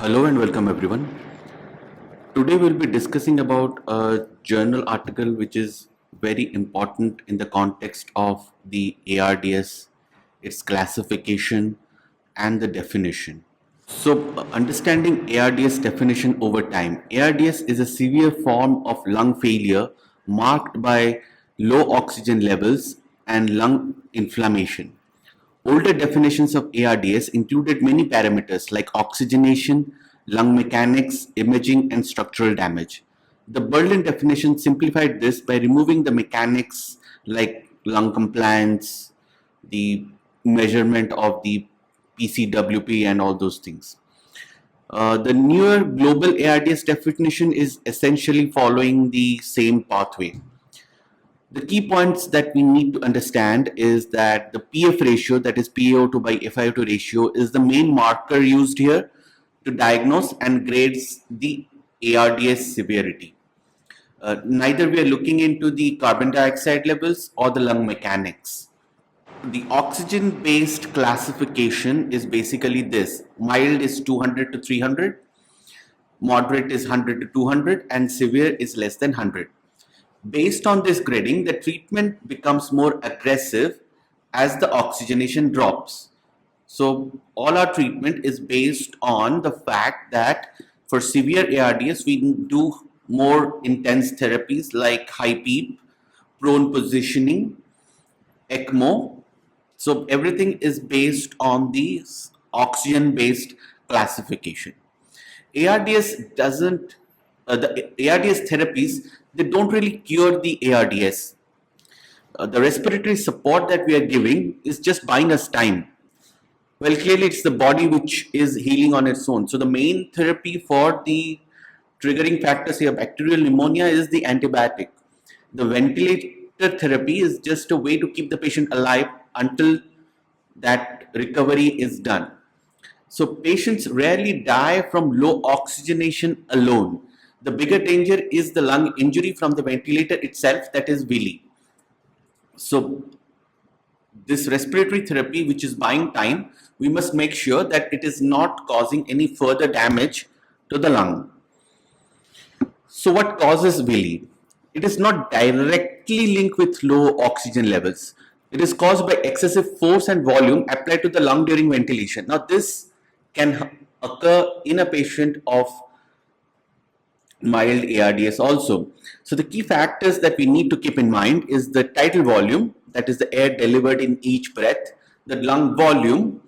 Hello and welcome everyone. Today we'll be discussing about a journal article which is very important in the context of the ARDS, its classification and the definition. Understanding ARDS definition over time. ARDS is a severe form of lung failure marked by low oxygen levels and lung inflammation. Older definitions of ARDS included many parameters like oxygenation, lung mechanics, imaging, and structural damage. The Berlin definition simplified this by removing the mechanics like lung compliance, the measurement of the PCWP, and all those things. The newer global ARDS definition is essentially following the same pathway. The key points that we need to understand is that the PF ratio, that is PaO2 by FiO2 ratio, is the main marker used here to diagnose and grades the ARDS severity. Neither we are looking into the carbon dioxide levels or the lung mechanics. The oxygen based classification is basically this: mild is 200 to 300, moderate is 100 to 200, and severe is less than 100. Based on this grading, the treatment becomes more aggressive as the oxygenation drops. So all our treatment is based on the fact that for severe ARDS, we do more intense therapies like high PEEP, prone positioning, ECMO. So everything is based on the oxygen-based classification. ARDS doesn't, the ARDS therapies, they don't really cure the ARDS. The respiratory support that we are giving is just buying us time. Well, clearly it's the body which is healing on its own. So the main therapy for the triggering factors here, bacterial pneumonia, is the antibiotic. The ventilator therapy is just a way to keep the patient alive until that recovery is done. So patients rarely die from low oxygenation alone. The bigger danger is the lung injury from the ventilator itself, that is VILI. So this respiratory therapy, which is buying time, we must make sure that it is not causing any further damage to the lung. So what causes VILI? It is not directly linked with low oxygen levels. It is caused by excessive force and volume applied to the lung during ventilation. Now this can occur in a patient of mild ARDS also. So the key factors that we need to keep in mind is the tidal volume, that is the air delivered in each breath, the lung volume,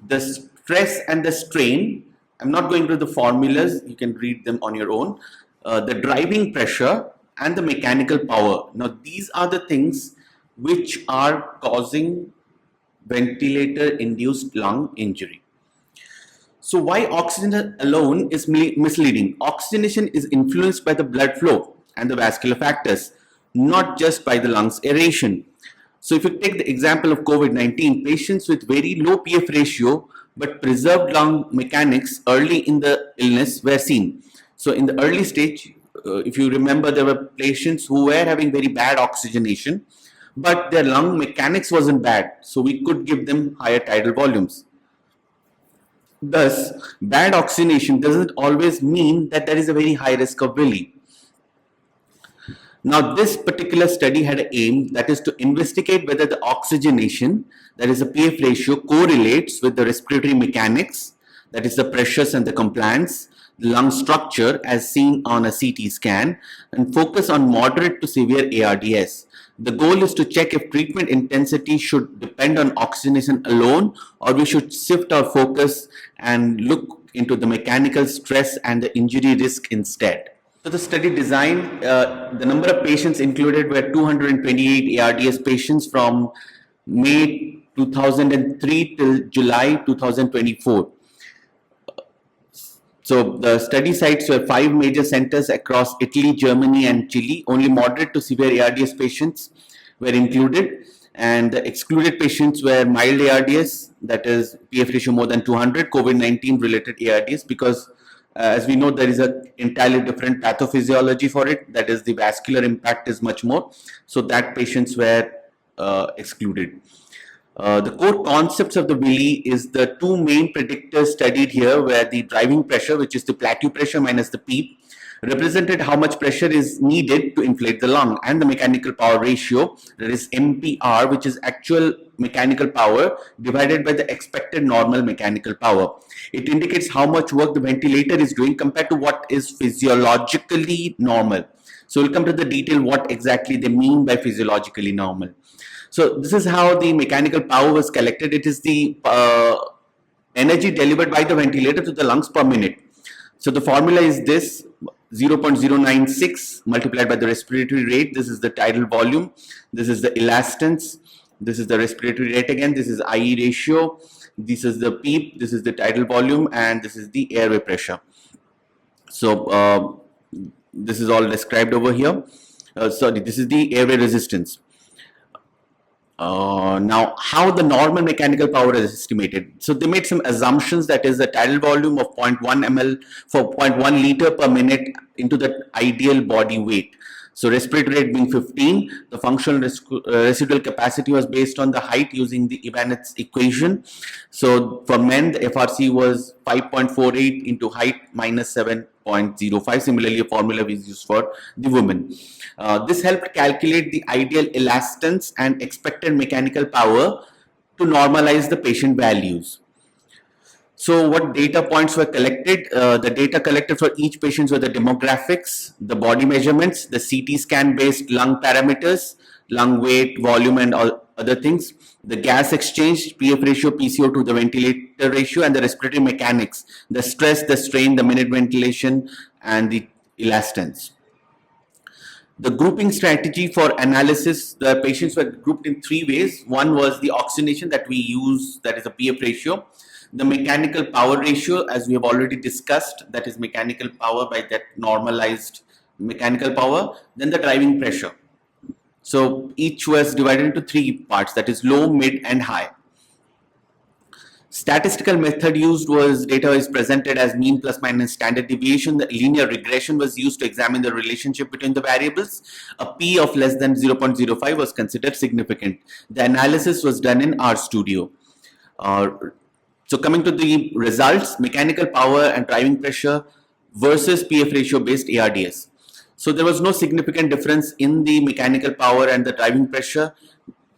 the stress and the strain. I'm not going to the formulas, you can read them on your own. The driving pressure and the mechanical power. Now these are the things which are causing ventilator induced lung injury. So why oxygen alone is misleading? Oxygenation is influenced by the blood flow and the vascular factors, not just by the lungs aeration. So if you take the example of COVID-19, patients with very low PF ratio but preserved lung mechanics early in the illness were seen. So in the early stage, if you remember, there were patients who were having very bad oxygenation, but their lung mechanics wasn't bad. So we could give them higher tidal volumes. Thus, bad oxygenation doesn't always mean that there is a very high risk of VILI. Now, this particular study had an aim, that is to investigate whether the oxygenation, that is the PF ratio, correlates with the respiratory mechanics, that is the pressures and the compliance, the lung structure as seen on a CT scan, and focus on moderate to severe ARDS. The goal is to check if treatment intensity should depend on oxygenation alone, or we should shift our focus and look into the mechanical stress and the injury risk instead. So the study design, the number of patients included were 228 ARDS patients from May 2003 till July 2024. So the study sites were 5 major centers across Italy, Germany, and Chile. Only moderate to severe ARDS patients were included, and the excluded patients were mild ARDS, that is PF ratio more than 200, COVID-19 related ARDS, because as we know, there is an entirely different pathophysiology for it, that is the vascular impact is much more. So that patients were excluded. The core concepts of the Willi is the two main predictors studied here, where the driving pressure, which is the plateau pressure minus the PEEP, represented how much pressure is needed to inflate the lung, and the mechanical power ratio, that is MPR, which is actual mechanical power divided by the expected normal mechanical power. It indicates how much work the ventilator is doing compared to what is physiologically normal. So we'll come to the detail what exactly they mean by physiologically normal. So this is how the mechanical power was collected. It is the energy delivered by the ventilator to the lungs per minute. So the formula is this: 0.096 multiplied by the respiratory rate. This is the tidal volume. This is the elastance. This is the respiratory rate again. This is IE ratio. This is the PEEP. This is the tidal volume, and this is the airway pressure. So this is all described over here. Sorry, this is the airway resistance. Now, how the normal mechanical power is estimated. So they made some assumptions, that is the tidal volume of 0.1 ml for 0.1 liter per minute into the ideal body weight. So respiratory rate being 15, the functional residual capacity was based on the height using the Ibanez equation. So for men, the FRC was 5.48 into height minus 7.05. Similarly, a formula was used for the women. This helped calculate the ideal elastance and expected mechanical power to normalize the patient values. So what data points were collected? The data collected for each patient were the demographics, the body measurements, the CT scan based lung parameters, lung weight, volume, and all other things, the gas exchange, PF ratio, PCO2, the ventilator ratio, and the respiratory mechanics, the stress, the strain, the minute ventilation, and the elastance. The grouping strategy for analysis, the patients were grouped in three ways. One was the oxygenation that we use, that is a PF ratio. The mechanical power ratio, as we have already discussed, that is mechanical power by that normalized mechanical power. Then the driving pressure. So each was divided into three parts, that is low, mid, and high. Statistical method used was data is presented as mean plus minus standard deviation. The linear regression was used to examine the relationship between the variables. A P of less than 0.05 was considered significant. The analysis was done in RStudio. So coming to the results, mechanical power and driving pressure versus PF ratio based ARDS. So there was no significant difference in the mechanical power and the driving pressure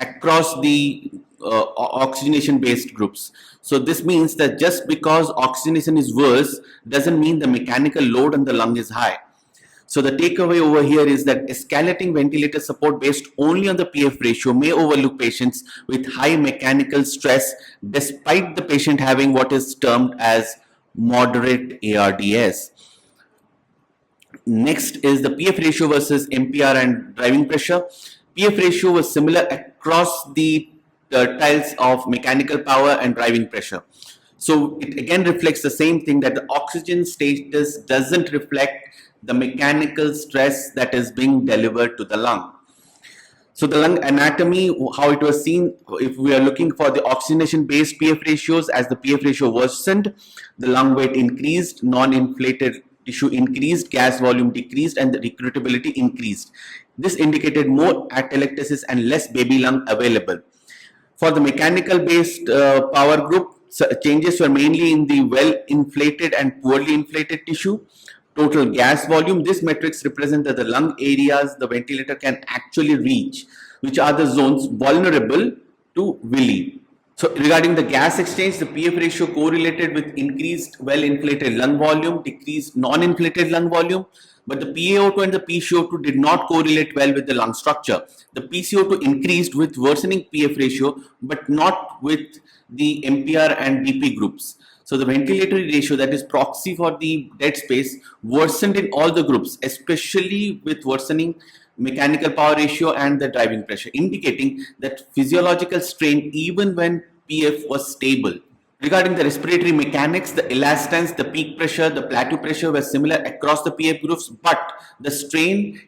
across the oxygenation based groups. So this means that just because oxygenation is worse doesn't mean the mechanical load on the lung is high. So the takeaway over here is that escalating ventilator support based only on the PF ratio may overlook patients with high mechanical stress despite the patient having what is termed as moderate ARDS. Next is the PF ratio versus MPR and driving pressure. PF ratio was similar across the tertiles of mechanical power and driving pressure. So it again reflects the same thing, that the oxygen status doesn't reflect the mechanical stress that is being delivered to the lung. So the lung anatomy, how it was seen, if we are looking for the oxygenation based PF ratios, as the PF ratio worsened, the lung weight increased, non-inflated tissue increased, gas volume decreased, and the recruitability increased. This indicated more atelectasis and less baby lung available. For the mechanical based power group, changes were mainly in the well inflated and poorly inflated tissue. Total gas volume, this metrics represent that the lung areas the ventilator can actually reach, which are the zones vulnerable to Willi. So regarding the gas exchange, the PF ratio correlated with increased well-inflated lung volume, decreased non-inflated lung volume, but the PaO2 and the PCO2 did not correlate well with the lung structure. The PCO2 increased with worsening PF ratio, but not with the MPR and BP groups. So the ventilatory ratio, that is proxy for the dead space, worsened in all the groups, especially with worsening mechanical power ratio and the driving pressure, indicating that physiological strain even when PF was stable. Regarding the respiratory mechanics, the elastance, the peak pressure, the plateau pressure were similar across the PF groups, but the strain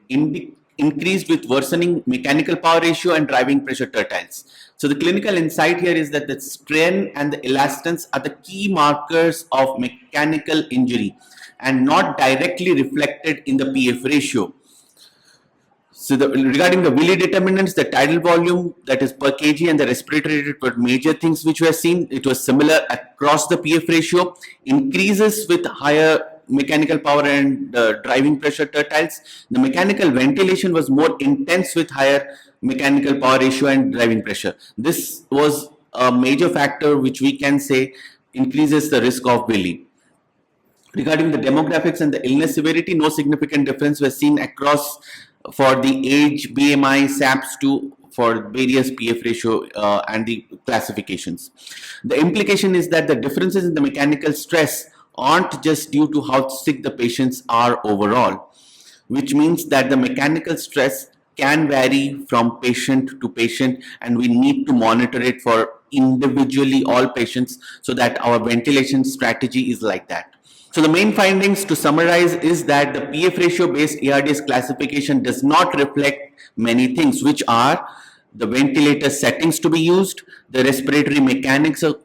increased with worsening mechanical power ratio and driving pressure tertiles. So the clinical insight here is that the strain and the elastance are the key markers of mechanical injury and not directly reflected in the PF ratio. So regarding the Willi determinants, the tidal volume, that is per kg, and the respiratory rate were major things which were seen. It was similar across the PF ratio, increases with higher mechanical power and driving pressure tertiles. The mechanical ventilation was more intense with higher mechanical power ratio and driving pressure. This was a major factor which we can say increases the risk of Willi. Regarding the demographics and the illness severity, no significant difference was seen across for the age, BMI, SAPS2 for various PF ratio and the classifications. The implication is that the differences in the mechanical stress aren't just due to how sick the patients are overall, which means that the mechanical stress can vary from patient to patient, and we need to monitor it for individually all patients so that our ventilation strategy is like that. So the main findings to summarize is that the PF ratio based ARDS classification does not reflect many things, which are the ventilator settings to be used, the respiratory mechanics of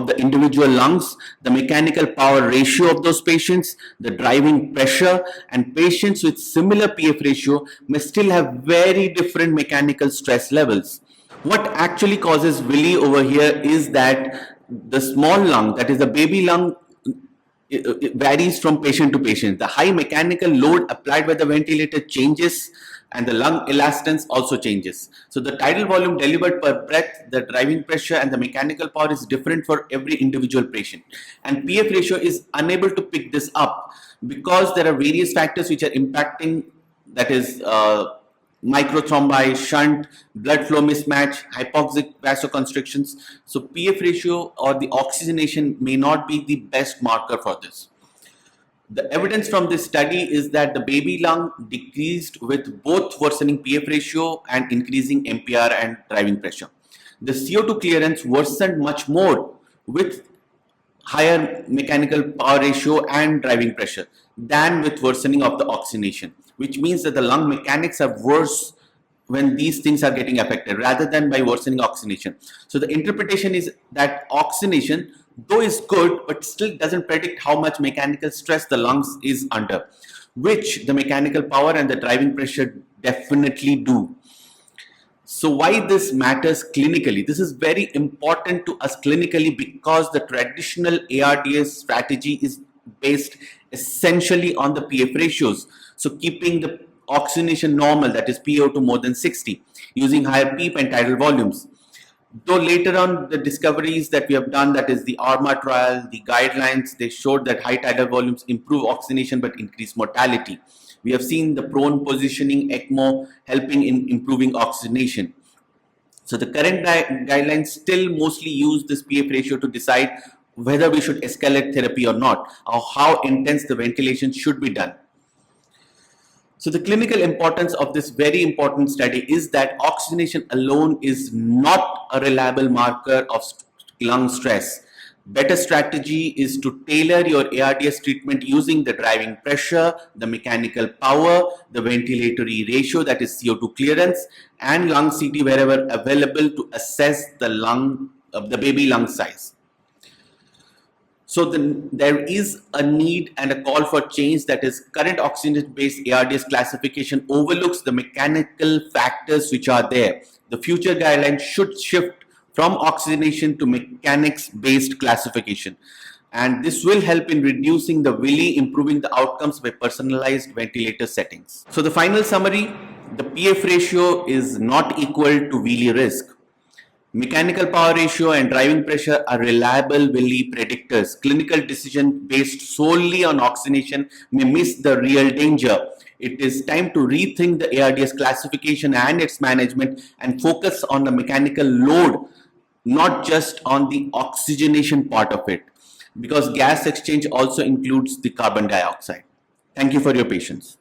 the individual lungs, the mechanical power ratio of those patients, the driving pressure, and patients with similar PF ratio may still have very different mechanical stress levels. What actually causes Willi over here is that the small lung, that is the baby lung, it varies from patient to patient. The high mechanical load applied by the ventilator changes, and the lung elastance also changes. So the tidal volume delivered per breath, the driving pressure, and the mechanical power is different for every individual patient. And PF ratio is unable to pick this up because there are various factors which are impacting, that is microthrombi, shunt, blood flow mismatch, hypoxic vasoconstrictions. So PF ratio or the oxygenation may not be the best marker for this. The evidence from this study is that the baby lung decreased with both worsening PF ratio and increasing MPR and driving pressure. The CO2 clearance worsened much more with higher mechanical power ratio and driving pressure than with worsening of the oxygenation, which means that the lung mechanics are worse when these things are getting affected rather than by worsening oxygenation. So the interpretation is that oxygenation, though is good, but still doesn't predict how much mechanical stress the lungs is under, which the mechanical power and the driving pressure definitely do. So why this matters clinically? This is very important to us clinically because the traditional ARDS strategy is based essentially on the PF ratios. So keeping the oxygenation normal, that is PO2 more than 60, using higher PEEP and tidal volumes. Though later on the discoveries that we have done, that is the ARMA trial, the guidelines, they showed that high tidal volumes improve oxygenation but increase mortality. We have seen the prone positioning, ECMO, helping in improving oxygenation. So the current guidelines still mostly use this PF ratio to decide whether we should escalate therapy or not, or how intense the ventilation should be done. So the clinical importance of this very important study is that oxygenation alone is not a reliable marker of lung stress. Better strategy is to tailor your ARDS treatment using the driving pressure, the mechanical power, the ventilatory ratio, that is CO2 clearance, and lung CT wherever available to assess the baby lung size. So there is a need and a call for change, that is current oxygen-based ARDS classification overlooks the mechanical factors which are there. The future guidelines should shift from oxygenation to mechanics-based classification. And this will help in reducing the Willi, improving the outcomes by personalized ventilator settings. So the final summary, the PF ratio is not equal to Willi risk. Mechanical power ratio and driving pressure are reliable Willi predictors. Clinical decision based solely on oxygenation may miss the real danger. It is time to rethink the ARDS classification and its management and focus on the mechanical load, not just on the oxygenation part of it, because gas exchange also includes the carbon dioxide. Thank you for your patience.